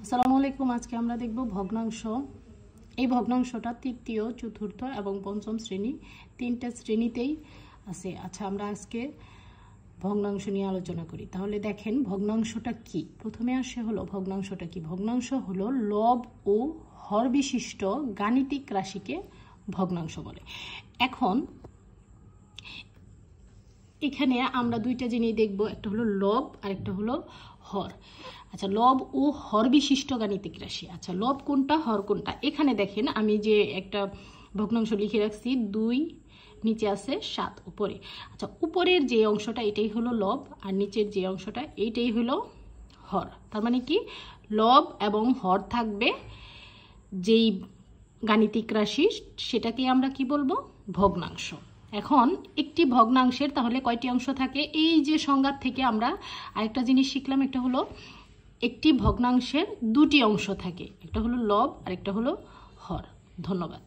আসসালামু আলাইকুম। আজকে আমরা দেখব ভগ্নাংশ। এই ভগ্নাংশটা তৃতীয়, চতুর্থ এবং পঞ্চম শ্রেণী, তিনটা শ্রেণীতেই আছে। আচ্ছা, আমরা আজকে ভগ্নাংশ নিয়ে আলোচনা করি। তাহলে দেখেন ভগ্নাংশটা কি। প্রথমে আসে হলো ভগ্নাংশটা কি। ভগ্নাংশ হলো লব ও হর বিশিষ্ট গাণিতিক রাশিকে ভগ্নাংশ বলে। এখন এখানে আমরা দুইটা জিনিস দেখব, একটা হলো লব আর একটা হলো হর। আচ্ছা, লব ও হর বিশিষ্ট গাণিতিক রাশি। আচ্ছা, লব কোনটা হর কোনটা? এখানে দেখেন আমি যে একটা ভগ্নাংশ লিখে রাখছি, 2 নিচে আছে 7 উপরে। আচ্ছা, উপরের যে অংশটা এটাই হলো লব আর নিচের যে অংশটা এইটাই হলো হর। তার মানে কি, লব এবং হর থাকবে যেই গাণিতিক রাশি সেটাকে আমরা কি বলবো? ভগ্নাংশ। এখন একটি ভগ্নাংশের তাহলে কয়টি অংশ থাকে? এই যে সংজ্ঞা থেকে আমরা আরেকটা জিনিস শিখলাম, একটা হলো একটি ভগ্নাংশের দুটি অংশ থাকে, একটা হলো লব আর একটা হলো হর। ধন্যবাদ।